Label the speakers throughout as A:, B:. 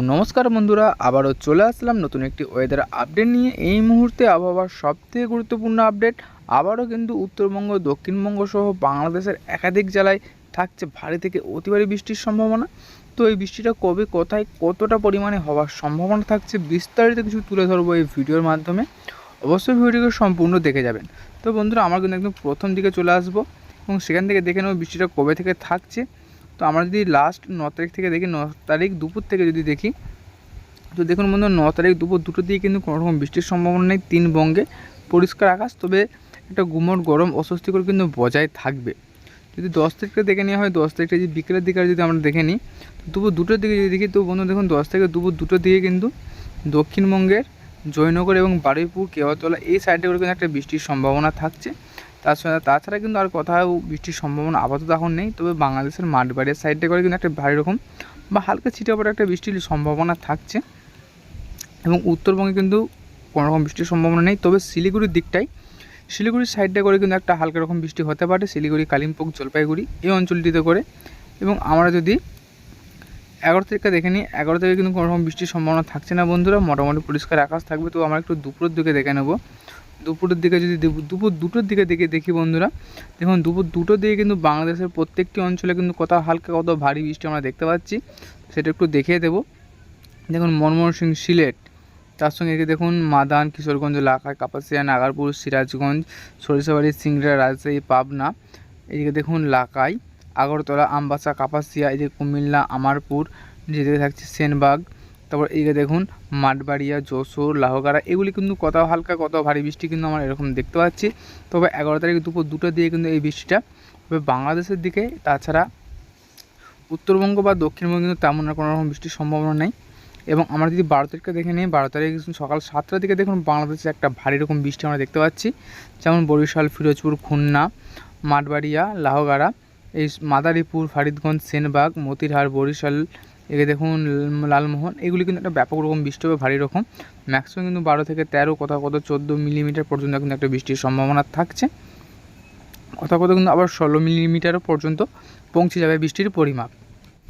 A: নমস্কার বন্ধুরা, আবারও চলে আসলাম নতুন একটি ওয়েদার আপডেট নিয়ে। এই মুহূর্তে আবহাওয়ার সবথেকে গুরুত্বপূর্ণ আপডেট। আবারও কিন্তু উত্তরবঙ্গ, দক্ষিণবঙ্গ সহ বাংলাদেশের একাধিক জেলায় থাকছে ভারী থেকে অতি ভারী বৃষ্টির সম্ভাবনা। তো এই বৃষ্টিটা কবে, কোথায়, কতটা পরিমাণে হওয়ার সম্ভাবনা থাকছে বিস্তারিত কিছু তুলে ধরবো এই ভিডিওর মাধ্যমে। অবশ্যই ভিডিওকে সম্পূর্ণ দেখে যাবেন। তো বন্ধুরা, আমার কিন্তু একদম প্রথম দিকে চলে আসবো এবং সেখান থেকে দেখে নেব বৃষ্টিটা কবে থেকে থাকছে। তো আমরা যদি লাস্ট 9 তারিখ থেকে দেখি, 9 তারিখ দুপুর থেকে যদি দেখি, তো দেখুন বন্ধু, 9 তারিখ দুপুর 2টোর দিকে কিন্তু কোনো রকম বৃষ্টির সম্ভাবনা নেই। 3 বঙ্গে পরিষ্কার আকাশ, তবে একটা গুমোট গরম অস্বস্তিকর কিন্তু বজায় থাকবে। যদি 10 তারিখটা দেখে নেওয়া হয়, 10 তারিখটা যদি বিকেলের দিকে যদি আমরা দেখে নিই, দুপুর 2টোর দিকে যদি দেখি, তো বন্ধু দেখুন 10 থেকে দুপুর 2টোর দিকে কিন্তু দক্ষিণবঙ্গের জয়নগর এবং বারুইপুর, কেওয়াতলা এই সাইডে করে কিন্তু একটা বৃষ্টির সম্ভাবনা থাকছে। তাছাড়া কিন্তু আর কোথাও বৃষ্টির সম্ভাবনা আপাতত এখন নেই। তবে বাংলাদেশের মাঠবাড়ির সাইডে করে কিন্তু একটা ভারী রকম বা হালকা ছিটেফোঁটা একটা বৃষ্টির সম্ভাবনা থাকছে। এবং উত্তরবঙ্গে কিন্তু কোনো রকম বৃষ্টির সম্ভাবনা নেই। তবে শিলিগুড়ির সাইডে করে কিন্তু একটা হালকা রকম বৃষ্টি হতে পারে, শিলিগুড়ি, কালিম্পং, জলপাইগুড়ি এই অঞ্চলটিতে করে। এবং আমরা যদি 11 তারিখটা দেখে নিই, 11 তারিখে কিন্তু কোনো রকম বৃষ্টির সম্ভাবনা থাকছে না বন্ধুরা, মোটামুটি পরিষ্কার আকাশ থাকবে। তো আমরা একটু দুপুরের দিকে দেখে নেব। দুপুরের দিকে যদি দুপুর 2টোর দিকে দেখি বন্ধুরা, দেখুন দুপুর 2টোর দিকে কিন্তু বাংলাদেশের প্রত্যেকটি অঞ্চলে কিন্তু কোথাও হালকা, কোথাও ভারী বৃষ্টি আমরা দেখতে পাচ্ছি। সেটা একটু দেখিয়ে দেবো। দেখুন ময়মনসিংহ, সিলেট, তার সঙ্গে এদিকে দেখুন মাদান, কিশোরগঞ্জ, লাখাই, কাপাসিয়া, নাগারপুর, সিরাজগঞ্জ, সরিষাবাড়ি, সিংড়া, রাজশাহী, পাবনা, এদিকে দেখুন লাখাই, আগরতলা, আমবাসা, কাপাসিয়া, এদিকে কুমিল্লা, আমারপুর, যেদিকে থাকছে সেনবাগ, তারপর এদিকে দেখুন মাঠবাড়িয়া, যশোর, লাহগাড়া, এগুলি কিন্তু কোথাও হালকা, কোথাও ভারী বৃষ্টি কিন্তু আমরা এরকম দেখতে পাচ্ছি। তবে 11 তারিখ দুপুর 2টোর দিকে কিন্তু এই বৃষ্টিটা হবে বাংলাদেশের দিকে। তাছাড়া উত্তরবঙ্গ বা দক্ষিণবঙ্গে কিন্তু তেমন আর কোনো রকম বৃষ্টির সম্ভাবনা নেই। এবং আমরা যদি 12 তারিখটা দেখে নিই, 12 তারিখ সকাল 7টার দিকে দেখুন বাংলাদেশে একটা ভারী রকম বৃষ্টি আমরা দেখতে পাচ্ছি। যেমন বরিশাল, ফিরোজপুর, খুলনা, মাঠবাড়িয়া, লাহগাড়া, এই মাদারীপুর, ফরিদগঞ্জ, সেনবাগ, মতিরহাট, বরিশাল, এদিকে দেখুন লালমোহন, এগুলি কিন্তু একটা ব্যাপক রকম বৃষ্টি হবে, ভারী রকম। ম্যাক্সিমাম কিন্তু 12 থেকে 13, কোথাও 14 মিলিমিটার পর্যন্ত কিন্তু একটা বৃষ্টির সম্ভাবনা থাকছে। কোথাও কিন্তু আবার 16 মিলিমিটারও পর্যন্ত পৌঁছে যাবে বৃষ্টির পরিমাপ।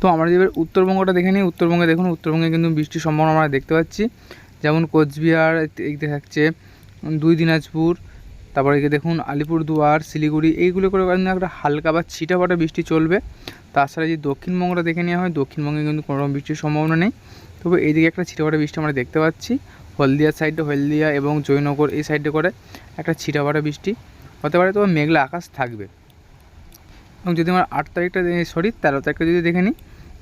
A: তো আমরা যদি এবার উত্তরবঙ্গটা দেখে নিই, উত্তরবঙ্গে দেখুন, উত্তরবঙ্গে কিন্তু বৃষ্টির সম্ভাবনা আমরা দেখতে পাচ্ছি। যেমন কোচবিহার, এদিকে থাকছে 2 দিনাজপুর, তারপরে এদিকে দেখুন আলিপুরদুয়ার, শিলিগুড়ি, এইগুলো করে কিন্তু একটা হালকা বা ছিটাফাটা বৃষ্টি চলবে। তাছাড়া যদি দক্ষিণবঙ্গটা দেখে নেওয়া হয়, দক্ষিণবঙ্গে কিন্তু কোনো রকম বৃষ্টির সম্ভাবনা নেই। তবে এইদিকে একটা ছিটাফাটা বৃষ্টি আমরা দেখতে পাচ্ছি। হলদিয়া সাইডে, হলদিয়া এবং জয়নগর এই সাইডে করে একটা ছিটাফাটা বৃষ্টি হতে পারে। তবে মেঘলা আকাশ থাকবে। এবং যদি আমরা 13 তারিখটা যদি দেখে নিই,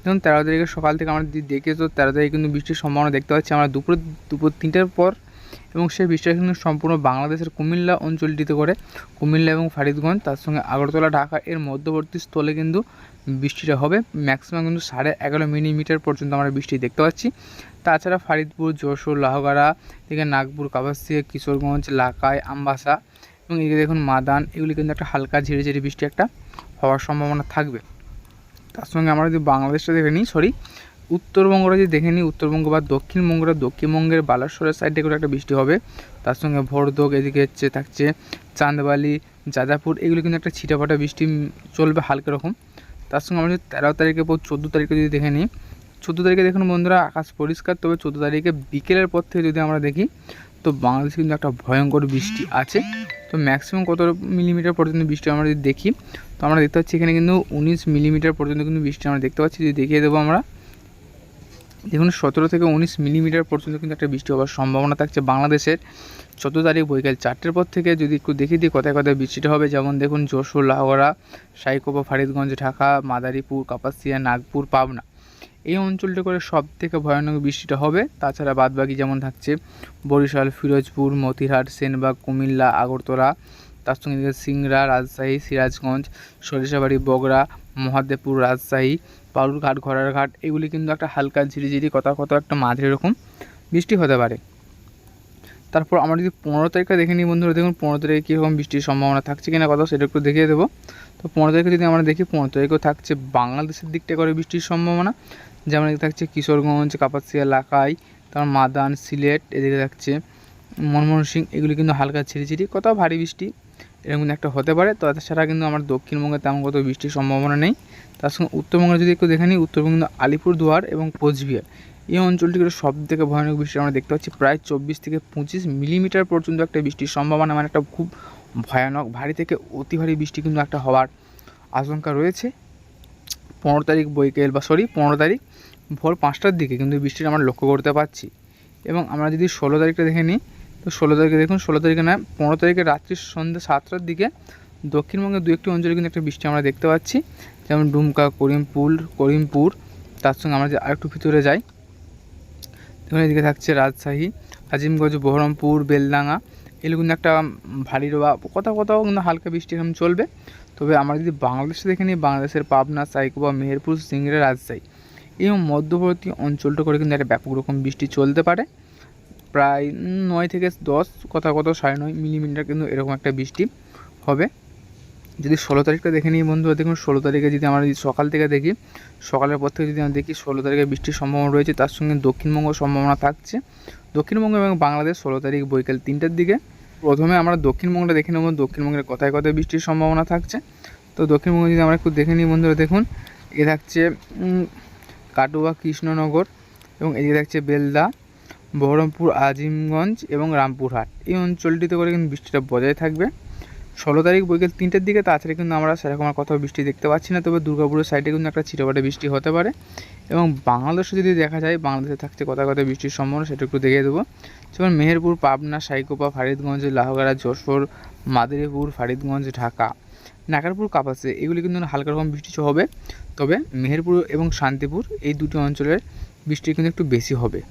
A: যেমন 13 তারিখের সকাল থেকে আমরা যদি দেখি, তো 13 তারিখে কিন্তু বৃষ্টির সম্ভাবনা দেখতে পাচ্ছি আমরা দুপুর 3টার পর। এবং সেই বৃষ্টিটা কিন্তু সম্পূর্ণ বাংলাদেশের কুমিল্লা অঞ্চলটিতে করে, কুমিল্লা এবং ফরিদগঞ্জ, তার সঙ্গে আগরতলা, ঢাকা এর মধ্যবর্তী স্থলে কিন্তু বৃষ্টিটা হবে। ম্যাক্সিমাম কিন্তু 11.5 মিলিমিটার পর্যন্ত আমরা বৃষ্টি দেখতে পাচ্ছি। তাছাড়া ফরিদপুর, যশোর, লাহগাড়া, এদিকে নাগপুর, কাপাসিয়া, কিশোরগঞ্জ, লাখাই, আমবাসা এবং এদিকে দেখুন মাদান, এগুলি কিন্তু একটা হালকা ঝিরিঝিরি বৃষ্টি একটা হওয়ার সম্ভাবনা থাকবে। তার সঙ্গে আমরা যদি বাংলাদেশটা দেখে নিই, উত্তরবঙ্গটা যদি দেখে নিই, উত্তরবঙ্গ বা দক্ষিণবঙ্গের বালাসোরের সাইডে করে একটা বৃষ্টি হবে। তার সঙ্গে ভরদোগ, এদিকে থাকছে চাঁদবালি, যাজাপুর, এগুলো কিন্তু একটা ছিটাফাটা বৃষ্টি চলবে হালকা রকম। তার সঙ্গে আমরা যদি 13 তারিখের পর 14 তারিখে যদি দেখে নিই, 14 তারিখে দেখুন বন্ধুরা আকাশ পরিষ্কার। তবে 14 তারিখে বিকেলের পর থেকে যদি আমরা দেখি, তো বাংলাদেশে কিন্তু একটা ভয়ঙ্কর বৃষ্টি আছে। তো ম্যাক্সিমাম কত মিলিমিটার পর্যন্ত বৃষ্টি আমরা যদি দেখি, তো আমরা দেখতে পাচ্ছি এখানে কিন্তু 19 মিলিমিটার পর্যন্ত কিন্তু বৃষ্টি আমরা দেখতে পাচ্ছি। যদি দেখিয়ে দেবো আমরা, দেখুন 17 থেকে 19 মিলিমিটার পর্যন্ত কিন্তু একটা বৃষ্টি হওয়ার সম্ভাবনা থাকছে বাংলাদেশের। 14 তারিখ বিকেল 4টের পর থেকে যদি একটু দেখিয়ে দিই কোথায় কোথায় বৃষ্টিটা হবে, যেমন দেখুন যশোর, লাহগাড়া, সাইকোপা, ফরিদগঞ্জ, ঢাকা, মাদারীপুর, কাপাসিয়া, নাগপুর, পাবনা, এই অঞ্চলটা করে সব থেকে ভয়ানক বৃষ্টিটা হবে। তাছাড়া বাদবাকি যেমন থাকছে বরিশাল, ফিরোজপুর, মতিরহাট, সেনবাগ, কুমিল্লা, আগরতলা, তার সঙ্গে সিংড়া, রাজশাহী, সিরাজগঞ্জ, সরিষাবাড়ি, বগুড়া, মহাদেবপুর, রাজশাহী, বালুরঘাট, ঘোড়ারঘাট, এগুলি কিন্তু একটা হালকা ঝিরিঝিরি কোথাও একটা মাঝারি রকম বৃষ্টি হতে পারে। তারপর আমরা যদি 15 তারিখটা দেখে নিই বন্ধুরা, দেখুন 15 তারিখে কীরকম বৃষ্টির সম্ভাবনা থাকছে কিনা কথা সেটা একটু দেখিয়ে দেবো। তো 15 তারিখে যদি আমরা দেখি, 15 তারিখেও থাকছে বাংলাদেশের দিকটা করে বৃষ্টির সম্ভাবনা। যেমন এদিকে থাকছে কিশোরগঞ্জ, কাপাসিয়া, লাখাই, তারপর মাদান, সিলেট, এদিকে থাকছে ময়মনসিংহ, এগুলি কিন্তু হালকা ঝিরিঝিরি কোথাও ভারী বৃষ্টি এরকম একটা হতে পারে। তো তাছাড়া কিন্তু আমার দক্ষিণবঙ্গে তেমন কত বৃষ্টির সম্ভাবনা নেই। তার সঙ্গে উত্তরবঙ্গে যদি একটু দেখে নিই, উত্তরবঙ্গে কিন্তু আলিপুরদুয়ার এবং কোচবিহার এই অঞ্চলটিতে সব থেকে ভয়ানক বৃষ্টি আমরা দেখতে পাচ্ছি। প্রায় 24 থেকে 25 মিলিমিটার পর্যন্ত একটা বৃষ্টির সম্ভাবনা, মানে একটা খুব ভয়ানক ভারী থেকে অতি ভারী বৃষ্টি কিন্তু একটা হওয়ার আশঙ্কা রয়েছে। 15 তারিখ 15 তারিখ ভোর 5টার দিকে কিন্তু বৃষ্টিটা আমরা লক্ষ্য করতে পারছি। এবং আমরা যদি 16 তারিখটা দেখে নিই, তো 16 তারিখে দেখুন, 16 তারিখে না 15 তারিখে রাত্রি সন্ধ্যে 7টার দিকে দক্ষিণবঙ্গের দু একটি অঞ্চলে কিন্তু একটা বৃষ্টি আমরা দেখতে পাচ্ছি, যেমন ডুমকা, করিমপুর। তার সঙ্গে আমরা যে আরেকটু ভিতরে যাই, দেখুন এদিকে থাকছে রাজশাহী, আজিমগঞ্জ, বহরমপুর, বেলডাঙ্গা, এগুলো কিন্তু একটা ভারী বা কোথাও কিন্তু হালকা বৃষ্টি এরকম চলবে। তবে আমরা যদি বাংলাদেশে দেখে নিই, বাংলাদেশের পাবনা, সাইকোপা, মেহেরপুর, সিংড়া, রাজশাহী এবং মধ্যবর্তী অঞ্চলটা করে কিন্তু একটা ব্যাপক রকম বৃষ্টি চলতে পারে। প্রায় 9 থেকে 10, কোথাও 9.5 মিলিমিটার কিন্তু এরকম একটা বৃষ্টি হবে। যদি 16 তারিখটা দেখে নিই বন্ধুরা, দেখুন 16 তারিখে যদি আমরা সকাল থেকে দেখি, সকালের পর থেকে যদি আমরা দেখি 16 তারিখে বৃষ্টির সম্ভাবনা রয়েছে। তার সঙ্গে দক্ষিণবঙ্গ সম্ভাবনা থাকছে, দক্ষিণবঙ্গ এবং বাংলাদেশ 16 তারিখ বৈকাল 3টার দিকে। প্রথমে আমরা দক্ষিণবঙ্গটা দেখে নেব, দক্ষিণবঙ্গের কোথায় বৃষ্টির সম্ভাবনা থাকছে। তো দক্ষিণবঙ্গ যদি আমরা একটু দেখে নিই বন্ধুরা, দেখুন এ থাকছে কাটুয়া, কৃষ্ণনগর এবং এদিকে থাকছে বেলদা, বহরমপুর, আজিমগঞ্জ এবং রামপুরহাট। এই অঞ্চলটিতে করে কিন্তু বৃষ্টিটা বজায় থাকবে 16 তারিখ বৈকাল 3টার দিকে। তাছাড়া কিন্তু আমরা সেরকম আর কোথাও বৃষ্টি দেখতে পাচ্ছি না। তবে দুর্গাপুরের সাইডে কিন্তু একটা ছিটেফাটে বৃষ্টি হতে পারে। এবং বাংলাদেশে যদি দেখা যায়, বাংলাদেশে থাকছে কোথায় বৃষ্টির সম্ভাবনা, সেটা একটু দেখিয়ে দেবো। যেমন মেহেরপুর, পাবনা, সাইকোপা, ফরিদগঞ্জ, লাহগাড়া, যশোর, মাদারীপুর, ফরিদগঞ্জ, ঢাকা, নাগরপুর, কাপাসে, এগুলি কিন্তু হালকা রকম বৃষ্টি হবে। তবে মেহেরপুর এবং শান্তিপুর এই দুটি অঞ্চলের বৃষ্টি কিন্তু একটু বেশি হবে।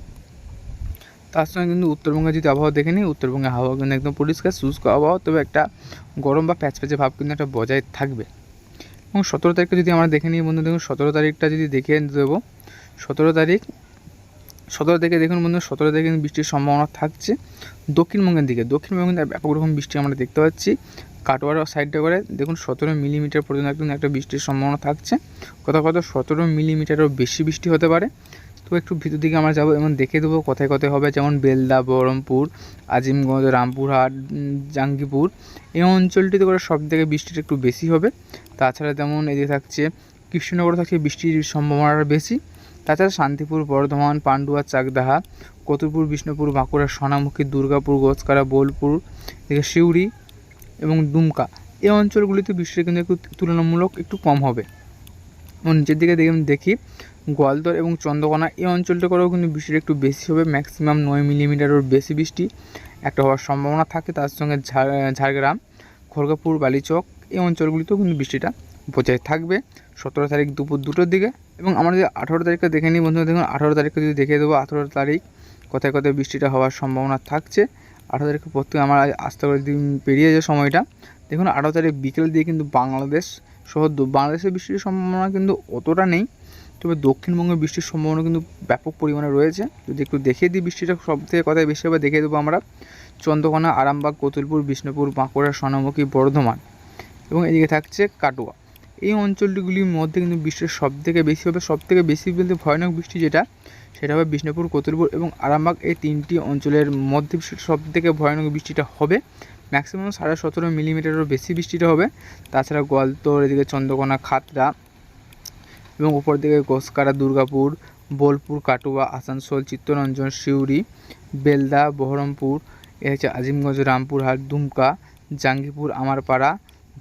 A: তার সঙ্গে কিন্তু উত্তরবঙ্গে যদি আবহাওয়া দেখে নিই, উত্তরবঙ্গে আবহাওয়া কিন্তু একদম পরিষ্কার শুষ্ক আবহাওয়া, তবে একটা গরম বা প্যাচপ্যাচে ভাব কিন্তু একটা বজায় থাকবে। এবং 17 তারিখটা যদি আমরা দেখে নিই বন্ধু, দেখুন 17 তারিখটা যদি দেখে দেবো, 17 তারিখে দেখুন বন্ধু, 17 তারিখে কিন্তু বৃষ্টির সম্ভাবনা থাকছে দক্ষিণবঙ্গের দিকে। দক্ষিণবঙ্গে ব্যাপক রকম বৃষ্টি আমরা দেখতে পাচ্ছি। কাটোয়ার সাইডটা করে দেখুন 17 মিলিমিটার পর্যন্ত কিন্তু একটা বৃষ্টির সম্ভাবনা থাকছে, কোথাও 17 মিলিমিটারও বেশি বৃষ্টি হতে পারে। তো একটু ভিতর দিকে আমরা যাবো এবং দেখে দেবো কোথায় হবে, যেমন বেলদা, বহরমপুর, আজিমগঞ্জ, রামপুরহাট, জাঙ্গিপুর, এই অঞ্চলটিতে করে সব থেকে বৃষ্টিটা একটু বেশি হবে। তাছাড়া যেমন এদিকে থাকছে কৃষ্ণনগর, থাকছে বৃষ্টির সম্ভাবনাটা বেশি। তাছাড়া শান্তিপুর, বর্ধমান, পান্ডুয়া, চাকদাহা, কতুলপুর, বিষ্ণুপুর, বাঁকুড়া, সোনামুখী, দুর্গাপুর, গোচকারা, বোলপুর, এদিকে সিউড়ি এবং দুমকা, এই অঞ্চলগুলিতে বৃষ্টিটা কিন্তু একটু তুলনামূলক একটু কম হবে। এবং নিচের দিকে দেখি গোয়ালদর এবং চন্দ্রকোনা, এই অঞ্চলটা করেও কিন্তু বৃষ্টিটা একটু বেশি হবে, ম্যাক্সিমাম 9 মিলিমিটারের বেশি বৃষ্টি একটা হওয়ার সম্ভাবনা থাকে। তার সঙ্গে ঝাড়গ্রাম, খড়গপুর, বালিচক, এই অঞ্চলগুলিতেও কিন্তু বৃষ্টিটা বজায় থাকবে 17 তারিখ দুপুর 2টোর দিকে। এবং আমরা যদি 18 তারিখটা দেখে নিই বন্ধুরা, দেখুন 18 তারিখে যদি দেখিয়ে দেবো, 18 তারিখ কোথায় বৃষ্টিটা হওয়ার সম্ভাবনা থাকছে। 18 তারিখে প্রত্যেকে আমরা আস্তে করে দিন পেরিয়ে যায় সময়টা। দেখুন 18 তারিখ বিকেল দিয়ে কিন্তু বাংলাদেশ সহ বাংলাদেশের বৃষ্টির সম্ভাবনা কিন্তু অতটা নেই, তবে দক্ষিণবঙ্গে বৃষ্টির সম্ভাবনা কিন্তু ব্যাপক পরিমাণে রয়েছে। যদি একটু দেখিয়ে দিই বৃষ্টিটা সব থেকে কোথায় বেশি হবে দেখিয়ে দেবো আমরা, চন্দ্রকোনা, আরামবাগ, কতুলপুর, বিষ্ণুপুর, বাঁকুড়া, সোনামুখী, বর্ধমান এবং এদিকে থাকছে কাটোয়া, এই অঞ্চলগুলির মধ্যে কিন্তু বৃষ্টির সব থেকে বেশি হবে। সব থেকে বেশি বলতে ভয়ানক বৃষ্টি সেটা হবে বিষ্ণুপুর, কতুলপুর এবং আরামবাগ, এই 3টি অঞ্চলের মধ্যে সব থেকে ভয়ানক বৃষ্টিটা হবে, ম্যাক্সিমাম 17.5 মিলিমিটারেরও বেশি বৃষ্টিটা হবে। তাছাড়া গোয়ালতোড়, এদিকে চন্দ্রকোনা, খাতড়া এবং উপর দিকে গোসকারা, দুর্গাপুর, বোলপুর, কাটুয়া, আসানসোল, চিত্তরঞ্জন, সিউড়ি, বেলদা, বহরমপুর, এ হচ্ছে আজিমগঞ্জ, রামপুরহাট, দুমকা, জাঙ্গিপুর, আমারপাড়া,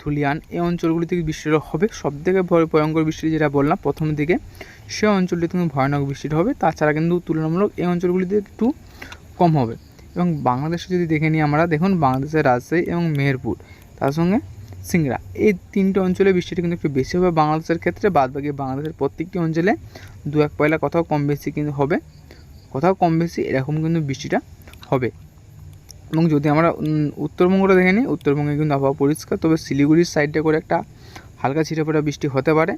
A: ধুলিয়ান, এই অঞ্চলগুলি থেকে বৃষ্টিটা হবে। সবথেকে ভয়ঙ্কর বৃষ্টি যেটা বললাম প্রথম দিকে, সে অঞ্চলটিতে কিন্তু ভয়ানক বৃষ্টিটা হবে। তাছাড়া কিন্তু তুলনামূলক এই অঞ্চলগুলিতে একটু কম হবে। এবং বাংলাদেশে যদি দেখে নিই আমরা, দেখুন বাংলাদেশের রাজশাহী এবং মেহেরপুর, তার সঙ্গে সিংড়া, এই 3টে অঞ্চলে বৃষ্টিটা কিন্তু একটু বেশি হবে বাংলাদেশের ক্ষেত্রে। বাদবাকি বাংলাদেশের প্রত্যেকটি অঞ্চলে 2-1 পয়লা কোথাও কম বেশি কিন্তু হবে, কোথাও কম বেশি এরকম কিন্তু বৃষ্টিটা হবে। এবং যদি আমরা উত্তরবঙ্গটা দেখে নিই, উত্তরবঙ্গে কিন্তু আবহাওয়া পরিষ্কার, তবে শিলিগুড়ির সাইডে করে একটা হালকা ছিটেফোঁটা বৃষ্টি হতে পারে।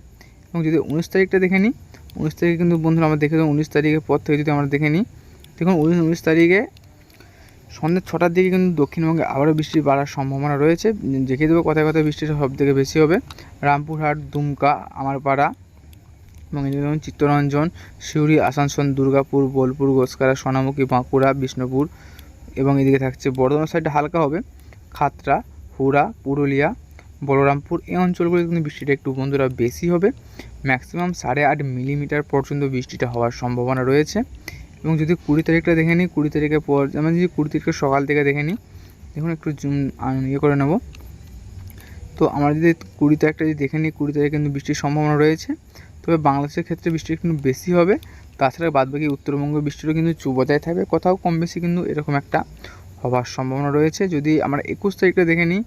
A: এবং যদি 19 তারিখটা দেখে নিই, 19 তারিখে কিন্তু বন্ধুরা আমরা দেখে দেবো, 19 তারিখের পর থেকে যদি আমরা দেখে নিই, দেখুন 19 তারিখে সন্ধ্যে 6টার দিকে কিন্তু দক্ষিণবঙ্গে আবারও বৃষ্টি বাড়ার সম্ভাবনা রয়েছে। দেখিয়ে দেবো কোথায় বৃষ্টিটা সব থেকে বেশি হবে, রামপুরহাট, দুমকা, আমারপাড়া এবং যেমন চিত্তরঞ্জন, সিউড়ি, আসানসোল, দুর্গাপুর, বোলপুর, গোসকারা, সোনামুখী, বাঁকুড়া, বিষ্ণুপুর এবং এদিকে থাকছে বর্ধমান সাইডে হালকা হবে, খাতড়া, হুড়া, পুরুলিয়া, বলরামপুর, এই অঞ্চলগুলিতে কিন্তু বৃষ্টিটা একটু বন্ধুরা বেশি হবে। ম্যাক্সিমাম 8.5 মিলিমিটার পর্যন্ত বৃষ্টিটা হওয়ার সম্ভাবনা রয়েছে। এবং যদি 20 তারিখটা দেখে নিই, 20 তারিখের পর আমি যদি 20 তারিখের সকাল থেকে দেখে নিই, দেখুন একটু জুম করে নেব। তো আমরা যদি 20 তারিখটা যদি দেখে নিই, 20 তারিখে কিন্তু বৃষ্টির সম্ভাবনা রয়েছে, তবে বাংলাদেশের ক্ষেত্রে বৃষ্টি একটু বেশি হবে। তাছাড়া বাদবাকি উত্তরবঙ্গের বৃষ্টিরও কিন্তু বজায় থাকবে, কোথাও কম বেশি কিন্তু এরকম একটা হওয়ার সম্ভাবনা রয়েছে। যদি আমরা 21 তারিখটা দেখে নিই,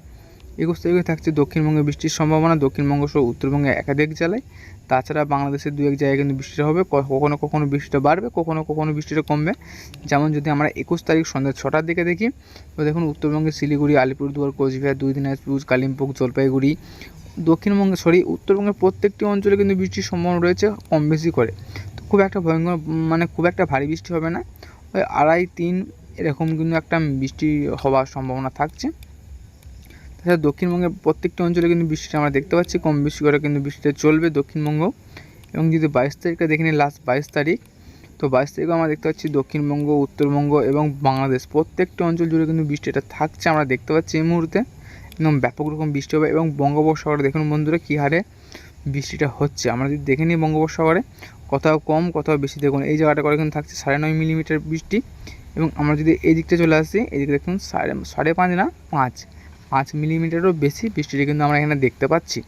A: 21 তারিখে থাকছে দক্ষিণবঙ্গে বৃষ্টির সম্ভাবনা, দক্ষিণবঙ্গ সহ উত্তরবঙ্গে একাধিক জেলায়। তাছাড়া বাংলাদেশের 2-1 জায়গায় কিন্তু বৃষ্টিটা হবে, কখনো কখনো বৃষ্টিটা বাড়বে, কখনো কখনো বৃষ্টিটা কমবে। যেমন যদি আমরা 21 তারিখ সন্ধ্যা 6টার দিকে দেখি, তো দেখুন উত্তরবঙ্গে শিলিগুড়ি, আলিপুরদুয়ার, কোচবিহার, 2 দিনাজপুর, কালিম্পং, জলপাইগুড়ি, উত্তরবঙ্গের প্রত্যেকটি অঞ্চলে কিন্তু বৃষ্টির সম্ভাবনা রয়েছে কম বেশি করে। তো খুব একটা ভয়ঙ্কর খুব একটা ভারী বৃষ্টি হবে না, ওই 2.5-3 এরকম কিন্তু একটা বৃষ্টি হওয়ার সম্ভাবনা থাকছে। তাছাড়া দক্ষিণবঙ্গের প্রত্যেকটি অঞ্চলে কিন্তু বৃষ্টিটা আমরা দেখতে পাচ্ছি, কম বেশি করে কিন্তু বৃষ্টিটা চলবে দক্ষিণবঙ্গ। এবং যদি 22 তারিখটা দেখে নিই, লাস্ট 22 তারিখ, তো 22 তারিখেও আমরা দেখতে পাচ্ছি দক্ষিণবঙ্গ, উত্তরবঙ্গ এবং বাংলাদেশ প্রত্যেকটি অঞ্চল জুড়ে কিন্তু বৃষ্টিটা থাকছে, আমরা দেখতে পাচ্ছি এই মুহূর্তে একদম ব্যাপক রকম বৃষ্টি হবে। এবং বঙ্গোপসাগরে দেখুন বন্ধুরা কী হারে বৃষ্টিটা হচ্ছে, আমরা যদি দেখে নিই বঙ্গোপসাগরে কোথাও কম কোথাও বেশি, দেখুন এই জায়গাটা করে কিন্তু থাকছে 9.5 মিলিমিটার বৃষ্টি। এবং আমরা যদি এই দিকটা চলে আসি, এই দিকে দেখুন 5.5 না 5 মিলিমিটারও বেশি বৃষ্টিটা কিন্তু আমরা এখানে দেখতে পাচ্ছি।